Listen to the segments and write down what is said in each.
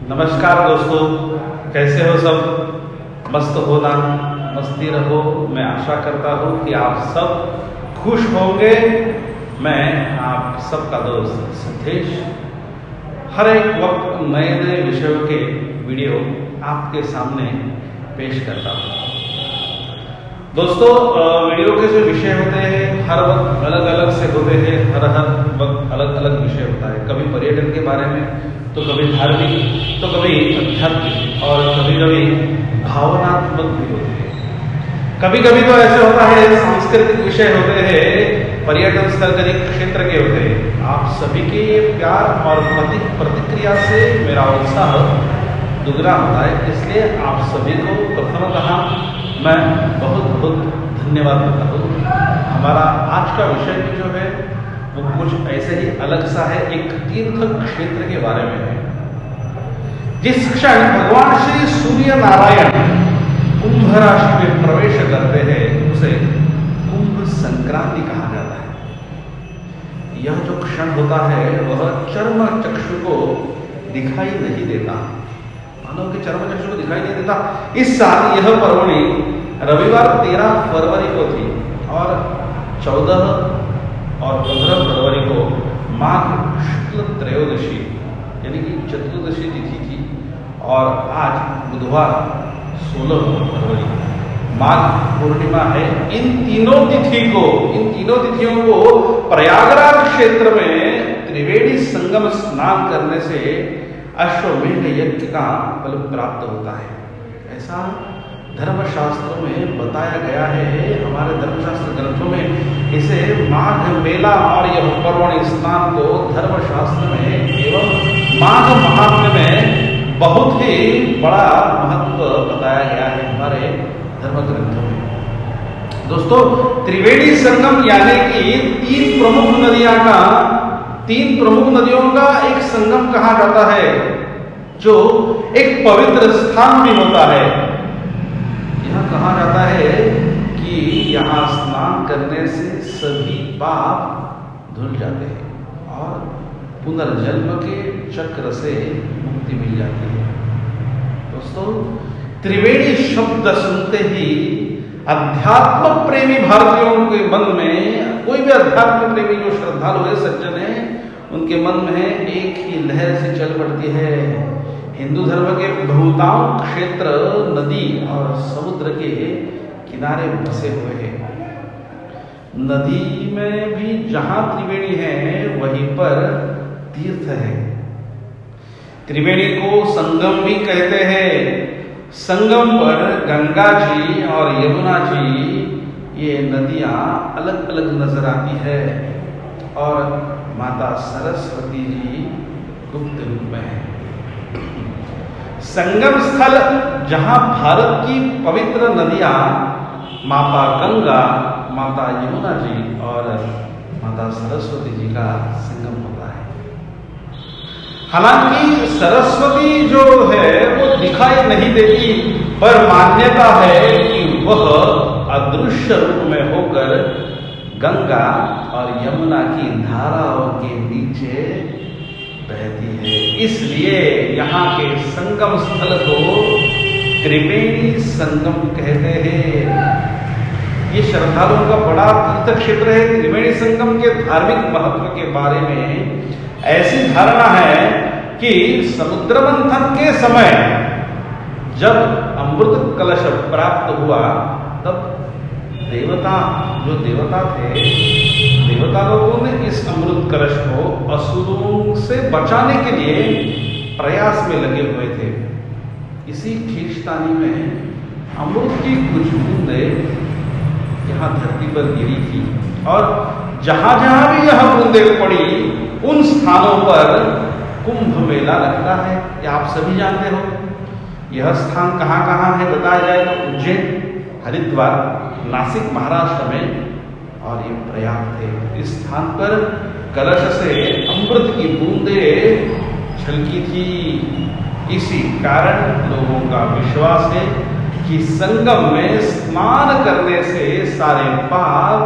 नमस्कार दोस्तों, कैसे हो सब? मस्त हो ना? मस्ती रहो। मैं आशा करता हूँ कि आप सब खुश होंगे। मैं आप सबका दोस्त सिद्धेश हर एक वक्त नए नए विषयों के वीडियो आपके सामने पेश करता हूँ। दोस्तों, वीडियो के जो विषय होते हैं हर वक्त अलग अलग से होते हैं। हर वक्त अलग अलग विषय होता है। कभी पर्यटन के बारे में, तो कभी धार्मिक, तो कभी आध्यात्मिक और कभी कभी भावनात्मक भी होते हैं। कभी कभी तो ऐसे होता है सांस्कृतिक विषय होते हैं, पर्यटन स्थल क्षेत्र के होते हैं। आप सभी के प्यार और प्रतिक्रिया से मेरा उत्साह दुगना होता है, इसलिए आप सभी को प्रथमतः मैं बहुत बहुत धन्यवाद देता हूँ। हमारा आज का विषय भी जो है वो कुछ ऐसे ही अलग सा है। एक तीर्थ क्षेत्र के बारे में है। जिस क्षण भगवान श्री सूर्य नारायण कुंभ राशि में प्रवेश करते हैं उसे कुंभ संक्रांति कहा जाता है। यह जो क्षण होता है वह चर्म चक्षु को दिखाई नहीं देता। मानव के चर्म चक्षु को दिखाई नहीं देता। इस साल यह पर्वणि रविवार 13 फरवरी को थी और 14 और 15 फरवरी को माघ शुक्ल त्रयोदशी यानी कि चतुर्दशी तिथि थी और आज बुधवार 16 फरवरी माघ पूर्णिमा है। इन तीनों तिथियों को प्रयागराज क्षेत्र में त्रिवेणी संगम स्नान करने से अश्वमेध यज्ञ का फल प्राप्त होता है। ऐसा धर्मशास्त्रों में बताया गया है। हमारे धर्मशास्त्र ग्रंथों में इसे माघ मेला और यह पर्वणि स्नान को धर्मशास्त्र में एवं माघ महात्म्य में बहुत ही बड़ा महत्व बताया गया है हमारे धर्म ग्रंथों में। दोस्तों, त्रिवेणी संगम यानी कि तीन प्रमुख नदियों का एक संगम कहा जाता है, जो एक पवित्र स्थान भी होता है। यह कहा जाता है कि यहाँ स्नान करने से सभी पाप धुल जाते हैं और पुनर्जन्म के चक्र से मुक्ति मिल जाती है। दोस्तों, त्रिवेणी शब्द सुनते ही अध्यात्म प्रेमी भारतीयों के मन में, कोई भी अध्यात्म प्रेमी जो श्रद्धालु है, सज्जन है, उनके मन में एक ही लहर से चल पड़ती है। हिंदू धर्म के बहुतांश क्षेत्र नदी और समुद्र के किनारे बसे हुए हैं। नदी में भी जहां त्रिवेणी है वहीं पर तीर्थ है। त्रिवेणी को संगम भी कहते हैं। संगम पर गंगा जी और यमुना जी ये नदियां अलग अलग नजर आती है और माता सरस्वती जी गुप्त रूप में है। संगम स्थल जहां भारत की पवित्र नदियां माता गंगा, माता यमुना जी और माता सरस्वती जी का संगम होता है। हालांकि सरस्वती जो है वो दिखाई नहीं देती, पर मान्यता है कि वह अदृश्य रूप में होकर गंगा और यमुना की धाराओं के नीचे बहती है। इसलिए यहाँ के संगम स्थल को त्रिवेणी संगम कहते हैं। ये श्रद्धालुओं का बड़ा तीर्थ क्षेत्र है। त्रिवेणी संगम के धार्मिक महत्व के बारे में ऐसी धारणा है कि समुद्र मंथन के समय जब अमृत कलश प्राप्त हुआ तब देवता लोगों ने इस अमृत कलश को असुरों से बचाने के लिए प्रयास में लगे हुए थे। इसी खींचतानी में अमृत की कुछ बूंदें यहाँ धरती पर गिरी थी और जहां जहां भी यह बूंदें पड़ी उन स्थानों पर कुंभ मेला लगता है। ये आप सभी जानते हो। यह स्थान कहाँ कहाँ है बताया जाए तो उज्जैन, हरिद्वार, नासिक महाराष्ट्र में और ये प्रयाग थे। इस स्थान पर कलश से अमृत की बूंदें छलकी थी। इसी कारण लोगों का विश्वास है कि संगम में स्नान करने से सारे पाप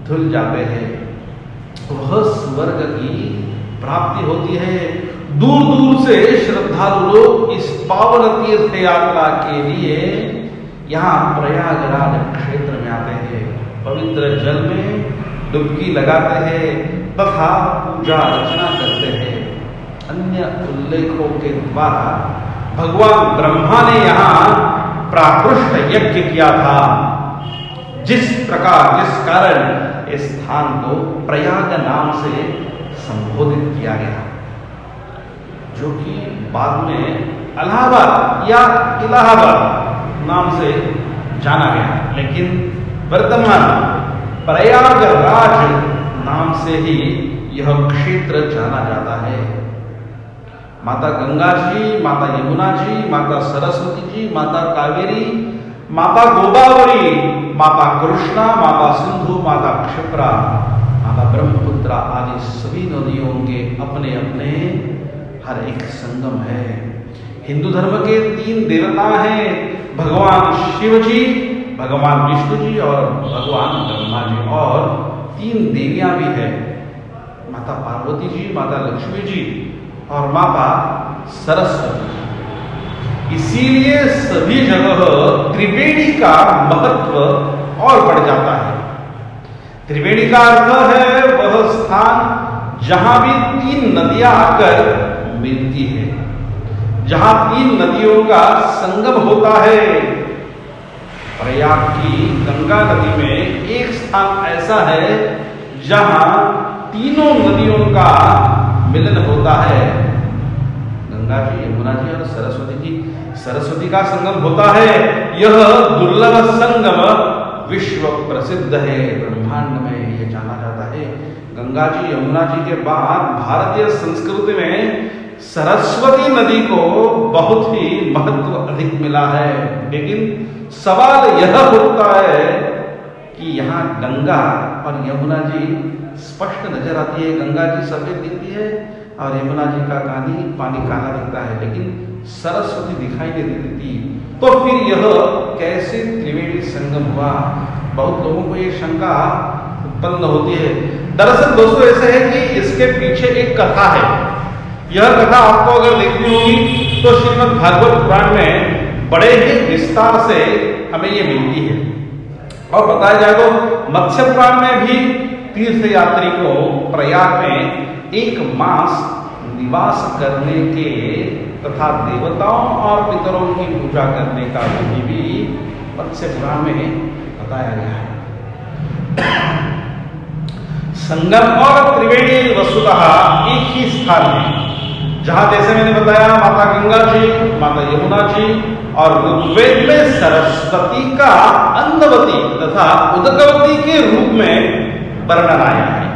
धुल जाते हैं। वह स्वर्ग की प्राप्ति होती है। दूर दूर से श्रद्धालु लोग इस पावन तीर्थ यात्रा के लिए यहाँ प्रयागराज क्षेत्र में आते हैं, पवित्र जल में डुबकी लगाते हैं तथा पूजा अर्चना करते हैं। अन्य उल्लेखों के द्वारा भगवान ब्रह्मा ने यहाँ प्राकृष्ट यज्ञ किया था, जिस कारण इस स्थान को प्रयाग नाम से संबोधित किया गया, जो कि बाद में इलाहाबाद या इलाहाबाद नाम से जाना गया, लेकिन वर्तमान प्रयागराज नाम से ही यह क्षेत्र जाना जाता है। माता गंगा जी, माता यमुना जी, माता सरस्वती जी, माता कावेरी, माता गोदावरी, माता कृष्णा, माता सिंधु, माता क्षिप्रा, माता ब्रह्मपुत्रा आदि सभी नदियों के अपने अपने हर एक संगम है। हिंदू धर्म के 3 देवता हैं, भगवान शिव जी, भगवान विष्णु जी और भगवान ब्रह्मा जी, और 3 देवियां भी है, माता पार्वती जी, माता लक्ष्मी जी और माता सरस्वती जी। इसीलिए सभी जगह त्रिवेणी का महत्व और बढ़ जाता है। त्रिवेणी का अर्थ है वह स्थान जहां भी 3 नदियां आकर मिलती है, जहां 3 नदियों का संगम होता है। प्रयाग की गंगा नदी में एक स्थान ऐसा है जहां तीनों नदियों का मिलन होता है। गंगा जी, यमुना जी और सरस्वती जी, सरस्वती का संगम होता है। यह दुर्लभ संगम विश्व प्रसिद्ध है, ब्रह्मांड में यह जाना जाता है। गंगा जी, यमुना जी के बाद भारतीय संस्कृति में सरस्वती नदी को बहुत ही महत्व अधिक मिला है। लेकिन सवाल यह उठता है कि यहाँ गंगा और यमुना जी स्पष्ट नजर आती है। गंगा जी सफेद दिखती है और यमुना जी का पानी काला दिखता है, लेकिन सरस्वती दिखाई नहीं देती। तो फिर यह कैसे त्रिवेणी संगम हुआ? बहुत लोगों को ये शंका उत्पन्न होती है। दरअसल दोस्तों ऐसे है कि इसके पीछे एक कथा है। यह कथा आपको अगर देखनी होगी तो श्रीमद् भागवत पुराण में बड़े ही विस्तार से हमें ये मिलती है। और बताया जाए तो मत्स्य पुराण में भी तीर्थ यात्री को प्रयाग में 1 मास निवास करने के तथा देवताओं और पितरों की पूजा करने का विधि भी मत्स्य पुराण में बताया गया है। संगम और त्रिवेणी वस्तुतः एक ही स्थान है, जहां जैसे मैंने बताया माता गंगा जी, माता यमुना जी और ऋग्वेद में सरस्वती का अन्नवती तथा उदकवती के रूप में वर्णन आया है।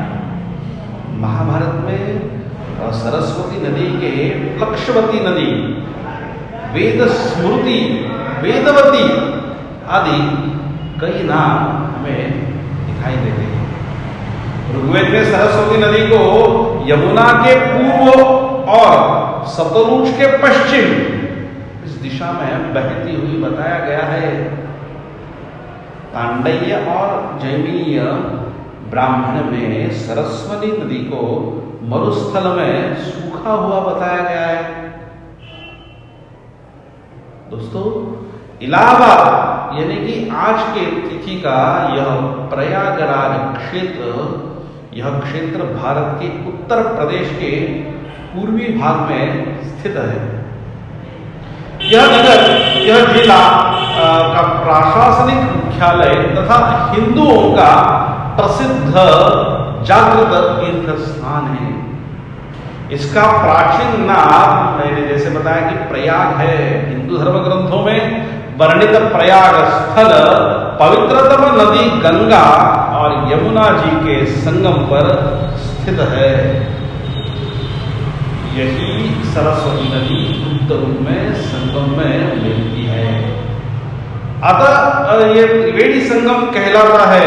महाभारत में सरस्वती नदी के लक्षवती नदी, वेद स्मृति, वेदवती आदि कई नाम हमें दिखाई देते हैं। ऋग्वेद में सरस्वती नदी को यमुना के पूर्व और सतलुज के पश्चिम इस दिशा में बहती हुई बताया गया है। तांडय्य और जैमिनीय ब्राह्मण में सरस्वती नदी को मरुस्थल में सूखा हुआ बताया गया है। दोस्तों, इलाहाबाद यानी कि आज के तिथि का यह प्रयागराज क्षेत्र, यह क्षेत्र भारत के उत्तर प्रदेश के पूर्वी भाग में स्थित है। यह नगर, यह जिला का प्रशासनिक मुख्यालय तथा हिंदुओं का प्रसिद्ध जागृत तीर्थ स्थान है। इसका प्राचीन नाम मैंने जैसे बताया कि प्रयाग है। हिंदू धर्म ग्रंथों में वर्णित प्रयाग स्थल पवित्रतम नदी गंगा और यमुना जी के संगम पर स्थित है। यही सरस्वती नदी गुप्त रूप में संगम में मिलती है। अतः ये त्रिवेणी संगम कहलाता है।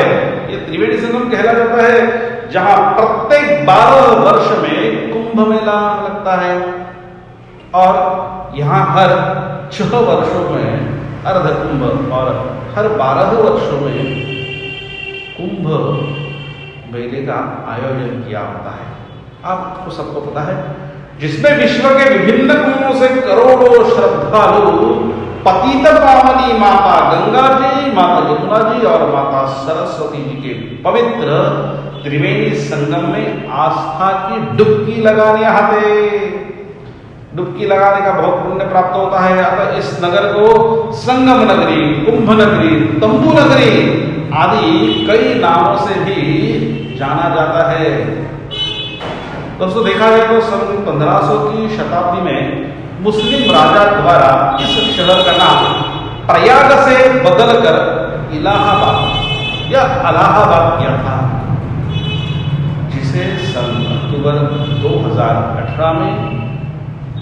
ये त्रिवेणी संगम कहला जाता है जहां प्रत्येक 12 वर्ष में कुंभ मेला लगता है और यहाँ हर 6 वर्षों में अर्ध कुंभ और हर 12 वर्षों में कुंभ मेले का आयोजन किया होता है। आपको सबको पता है, जिसमें विश्व के विभिन्न कोनों से करोड़ों श्रद्धालु पतित पावनी माता गंगा जी, माता यमुना जी और माता सरस्वती जी के पवित्र त्रिवेणी संगम में आस्था की डुबकी लगाने आते। डुबकी लगाने का बहुत पुण्य प्राप्त होता है। अतः इस नगर को संगम नगरी, कुंभ नगरी, तंबू नगरी आदि कई नामों से भी जाना जाता है। दोस्तों, देखा जाए तो सन 1500 की शताब्दी में मुस्लिम राजा द्वारा इस शहर का नाम प्रयाग से बदलकर इलाहाबाद या अलाहाबाद किया था, जिसे सन अक्टूबर 2018 में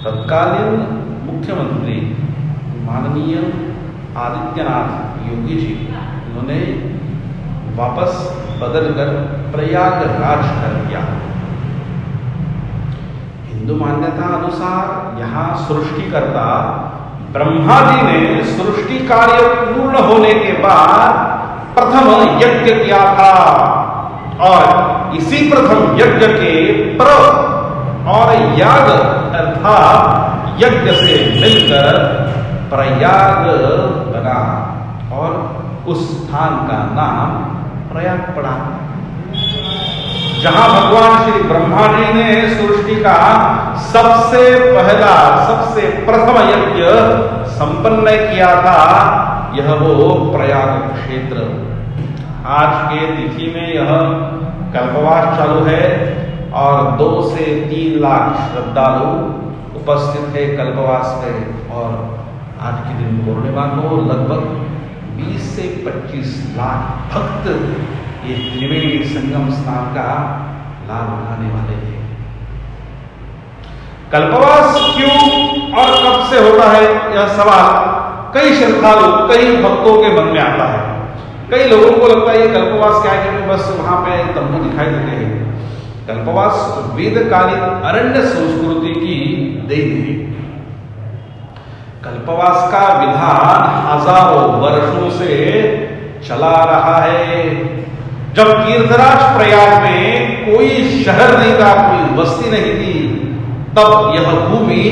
तत्कालीन मुख्यमंत्री माननीय आदित्यनाथ योगी जी उन्होंने वापस बदलकर प्रयागराज कर दिया। हिंदू मान्यता अनुसार यहाँ सृष्टिकर्ता ब्रह्मा जी ने सृष्टि कार्य पूर्ण होने के बाद प्रथम यज्ञ किया था और इसी प्रथम यज्ञ के प्र और याग अर्थात यज्ञ से मिलकर प्रयाग बना और उस स्थान का नाम प्रयाग पड़ा, जहां भगवान श्री ब्रह्मा जी ने सृष्टि का सबसे पहला, सबसे प्रथम यज्ञ संपन्न किया था। यह वो प्रयाग क्षेत्र। आज के तिथि में यह कल्पवास चालू है और 2 से 3 लाख श्रद्धालु उपस्थित है कल्पवास में। और आज के दिन पूर्णिमा को लगभग 20 से 25 लाख भक्त ये त्रिवेणी संगम स्नान का लाभ उठाने वाले हैं। कल्पवास क्यों और कब से होता है, यह सवाल कई श्रद्धालु, कई भक्तों के मन में आता है। कई लोगों को लगता है ये कल्पवास क्या है, क्योंकि बस वहां पे तंबू दिखाई देते हैं। कल्पवास वेदकालीन अरण्य संस्कृति की देन है। कल्पवास का विधान हजारों वर्षों से चला रहा है। जब तीर्थराज प्रयाग में कोई शहर नहीं था, कोई बस्ती नहीं थी, तब यह भूमि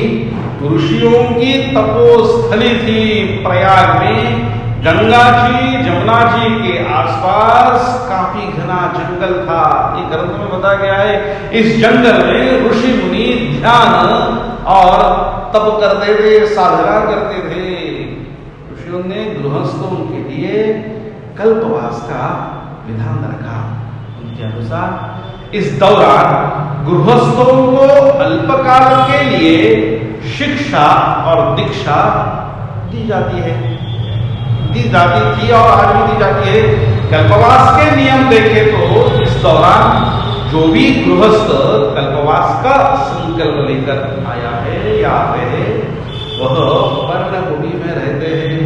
ऋषियों की तपोस्थली थी। प्रयाग में गंगा जी, जमुना जी के आसपास काफी घना जंगल था। ये ग्रंथ में बताया गया है, इस जंगल में ऋषि मुनि ध्यान और तप करते थे, साधना करते थे। ऋषियों ने गृहस्थों के लिए कल्पवास का विधान रखा। उनके अनुसार इस दौरान गृहस्थों को अल्पकाल के लिए शिक्षा और दीक्षा दी जाती थी और आज भी दी जाती है। कल्पवास के नियम देखें तो इस दौरान जो भी गृहस्थ कल्पवास का संकल्प लेकर आया है या आते हैं, वह पर्णभूमि में रहते हैं।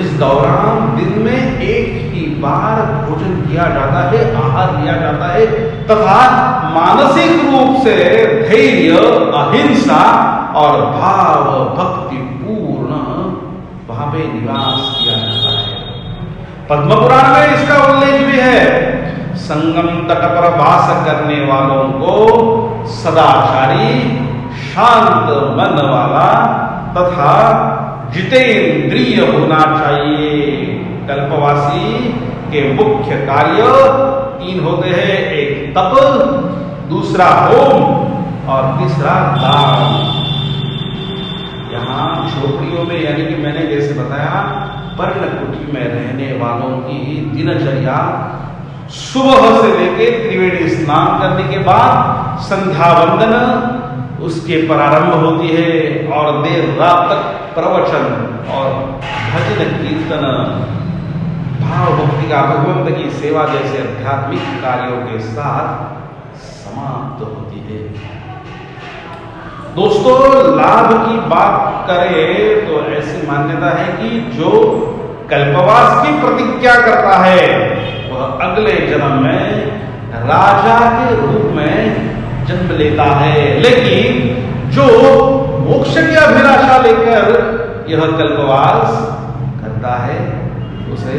इस दौरान दिन में एक ही बार भोजन किया जाता है, आहार लिया जाता है तथा मानसिक रूप से धैर्य, अहिंसा और भाव भक्ति पूर्ण वहां पे निवास किया जाता है। पद्म पुराण में इसका उल्लेख भी है। संगम तट पर वास करने वालों को सदाचारी, शांत मन वाला तथा जितेंद्रिय होना चाहिए। कल्पवासी के मुख्य कार्य 3 होते हैं, एक तप, दूसरा होम और तीसरा दान। यहाँ झोपड़ियों में, यानी कि मैंने जैसे बताया, पर्णकुटी में रहने वालों की दिनचर्या सुबह से लेकर त्रिवेणी स्नान करने के बाद संध्या वंदन उसके प्रारंभ होती है और देर रात तक प्रवचन और भजन कीर्तन, भाव भक्ति का भगवंत की सेवा जैसे आध्यात्मिक कार्यों के साथ समाप्त होती है। दोस्तों, लाभ की बात करें तो ऐसी मान्यता है कि जो कल्पवास की प्रतिज्ञा करता है वह अगले जन्म में राजा के रूप में जन्म लेता है। लेकिन जो मोक्ष की अभिलाषा लेकर यह कल्पवास करता है उसे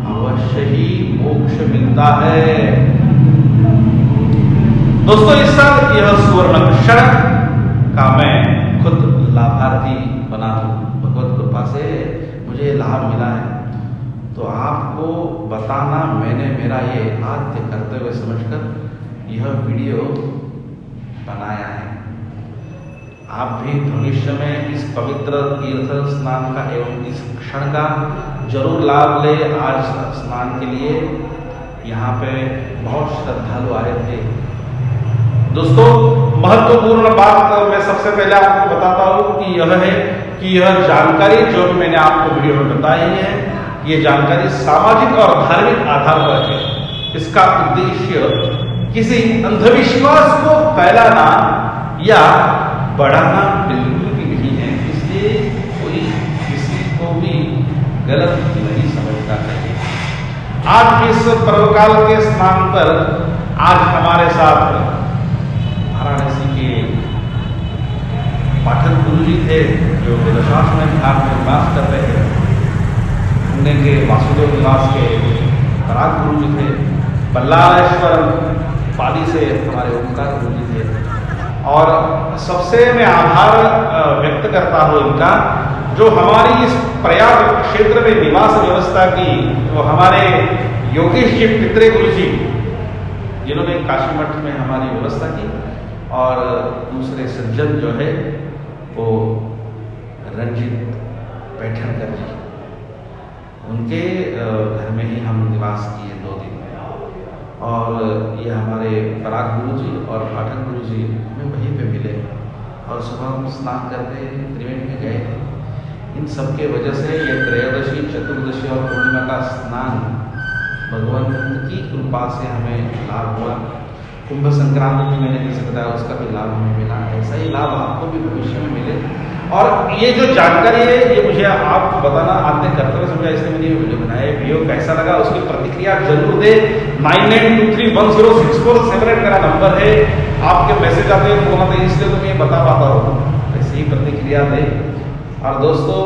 अवश्य ही मोक्ष मिलता है। दोस्तों इस साल यह सुवर्ण क्षण का मैं खुद लाभार्थी बना हूं। भगवत कृपा से मुझे लाभ मिला है, तो आपको बताना मैंने मेरा ये आद्य कर्तव्य समझकर यह वीडियो बनाया है। आप भी भविष्य में इस पवित्र तीर्थ स्नान का एवं इस क्षण का जरूर लाभ ले। आज स्नान के लिए यहाँ पे बहुत श्रद्धालु आए थे। दोस्तों महत्वपूर्ण बात मैं सबसे पहले आपको बताता हूँ कि यह है कि यह जानकारी जो भी मैंने आपको वीडियो में बताई है, ये जानकारी सामाजिक और धार्मिक आधार पर है। इसका उद्देश्य किसी अंधविश्वास को फैलाना या बढ़ाना बिल्कुल भी नहीं है, इसलिए कोई किसी को भी गलत नहीं समझना चाहिए। आज इस पर्वकाल के स्नान पर आज हमारे साथ वाराणसी के पाठक गुरु जी थे, जो दशाश्वमेध घाट में निवास कर रहे थे। पुणे के वासुदेव निवास के पराग गुरु जी थे। बल्लारेश्वर पाली से हमारे ओंकार गुरु जी थे। और सबसे मैं आभार व्यक्त करता हूँ इनका, जो हमारी इस प्रयाग क्षेत्र में निवास व्यवस्था की, जो हमारे योगेश जी पित्रे गुरु जी, जिन्होंने काशी मठ में हमारी व्यवस्था की, और दूसरे सज्जन जो है वो रंजित पैठणकर जी, उनके घर में ही हम निवास किए 2 दिन। और ये हमारे पराग गुरु जी और पाठक गुरु जी हमें वहीं पे मिले, और सुबह हम स्नान करके त्रिवेणी में गए थे। इन सब के वजह से ये त्रयोदशी, चतुर्दशी और पूर्णिमा का स्नान भगवंत की कृपा से हमें लाभ हुआ। कुंभ संक्रांति भी मैंने जैसे बताया, उसका भी लाभ हमें मिला। ऐसा ही लाभ आपको भी भविष्य में मिले। और ये जो जानकारी है, ये मुझे आपको बताना आद्य कर्तव्य समझा, इसलिए मैंने ये वीडियो बनाया। वीडियो कैसा लगा उसकी प्रतिक्रिया जरूर दे। 9923106478 मेरा नंबर है। आपके मैसेज आते हैं, फोन आते हैं, इसलिए तो मैं बता पाता हूँ। ऐसे ही प्रतिक्रिया दे। और दोस्तों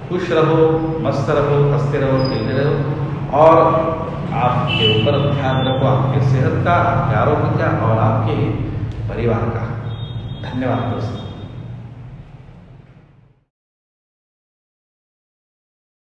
खुश रहो, मस्त रहो, हंसते रहो, खेलते रहो, और आपके ऊपर ध्यान रखो, आपके सेहत का, आपके आरोग्य का और आपके परिवार का। धन्यवाद दोस्तों।